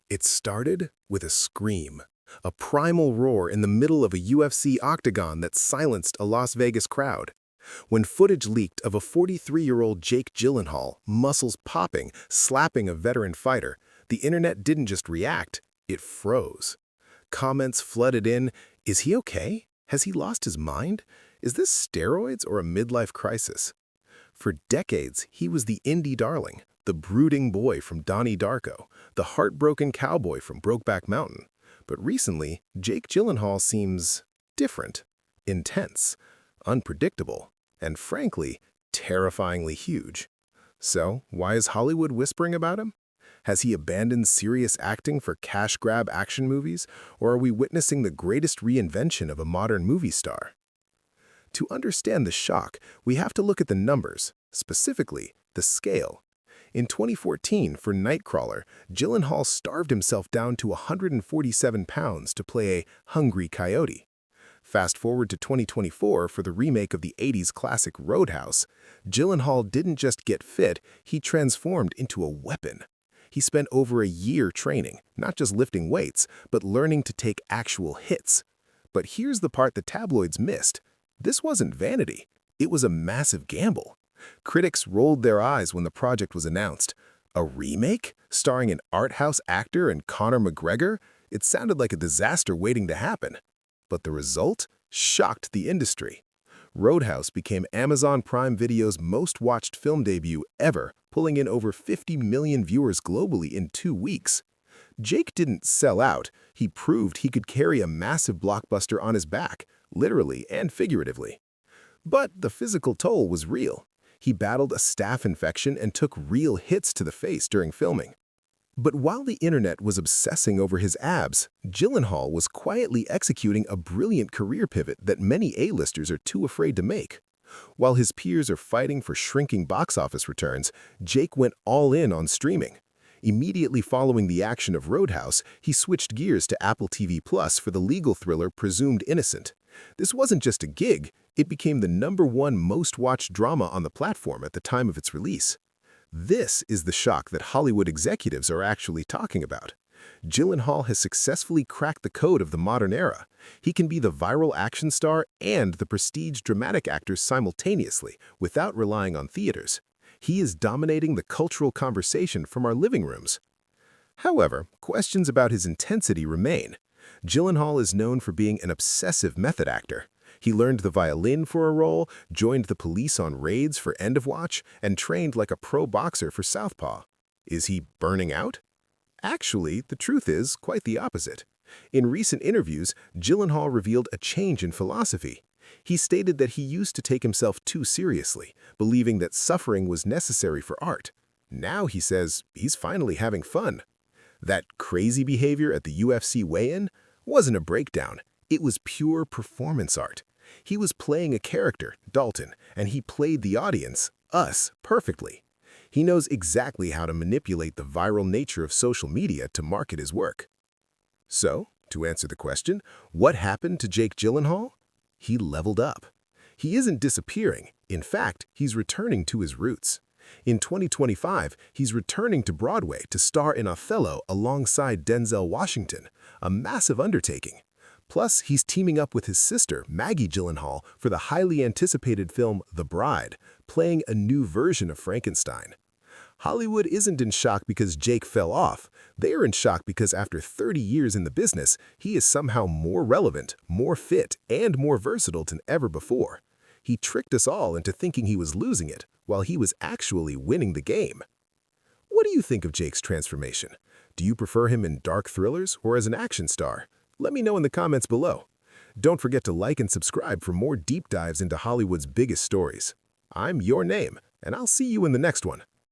It started with a scream, a primal roar in the middle of a UFC octagon that silenced a Las Vegas crowd. When footage leaked of a 43-year-old Jake Gyllenhaal, muscles popping, slapping a veteran fighter, the internet didn't just react, it froze. Comments flooded in, "Is he okay? Has he lost his mind? Is this steroids or a midlife crisis?" For decades, he was the indie darling, the brooding boy from Donnie Darko, the heartbroken cowboy from Brokeback Mountain. But recently, Jake Gyllenhaal seems different, intense, unpredictable, and frankly, terrifyingly huge. So, why is Hollywood whispering about him? Has he abandoned serious acting for cash-grab action movies, or are we witnessing the greatest reinvention of a modern movie star? To understand the shock, we have to look at the numbers, specifically the scale. In 2014, for Nightcrawler, Gyllenhaal starved himself down to 147 pounds to play a hungry coyote. Fast forward to 2024 for the remake of the 80s classic Roadhouse, Gyllenhaal didn't just get fit, he transformed into a weapon. He spent over a year training, not just lifting weights, but learning to take actual hits. But here's the part the tabloids missed. This wasn't vanity. It was a massive gamble. Critics rolled their eyes when the project was announced. A remake? Starring an art house actor and Conor McGregor? It sounded like a disaster waiting to happen. But the result shocked the industry. Roadhouse became Amazon Prime Video's most-watched film debut ever, pulling in over 50 million viewers globally in 2 weeks. Jake didn't sell out. He proved he could carry a massive blockbuster on his back, literally and figuratively. But the physical toll was real. He battled a staph infection and took real hits to the face during filming. But while the internet was obsessing over his abs, Gyllenhaal was quietly executing a brilliant career pivot that many A-listers are too afraid to make. While his peers are fighting for shrinking box office returns, Jake went all in on streaming. Immediately following the action of Roadhouse, he switched gears to Apple TV Plus for the legal thriller Presumed Innocent. This wasn't just a gig, it became the #1 most-watched drama on the platform at the time of its release. This is the shock that Hollywood executives are actually talking about. Gyllenhaal has successfully cracked the code of the modern era. He can be the viral action star and the prestige dramatic actor simultaneously, without relying on theaters. He is dominating the cultural conversation from our living rooms. However, questions about his intensity remain. Gyllenhaal is known for being an obsessive method actor. He learned the violin for a role, joined the police on raids for End of Watch, and trained like a pro boxer for Southpaw. Is he burning out? Actually, the truth is quite the opposite. In recent interviews, Gyllenhaal revealed a change in philosophy. He stated that he used to take himself too seriously, believing that suffering was necessary for art. Now he says he's finally having fun. That crazy behavior at the UFC weigh-in wasn't a breakdown. It was pure performance art. He was playing a character, Dalton, and he played the audience, us, perfectly. He knows exactly how to manipulate the viral nature of social media to market his work. So, to answer the question, what happened to Jake Gyllenhaal? He leveled up. He isn't disappearing. In fact, he's returning to his roots. In 2025, he's returning to Broadway to star in Othello alongside Denzel Washington, a massive undertaking. Plus, he's teaming up with his sister, Maggie Gyllenhaal, for the highly anticipated film The Bride, playing a new version of Frankenstein. Hollywood isn't in shock because Jake fell off. They are in shock because after 30 years in the business, he is somehow more relevant, more fit, and more versatile than ever before. He tricked us all into thinking he was losing it, while he was actually winning the game. What do you think of Jake's transformation? Do you prefer him in dark thrillers or as an action star? Let me know in the comments below. Don't forget to like and subscribe for more deep dives into Hollywood's biggest stories. I'm your name, and I'll see you in the next one.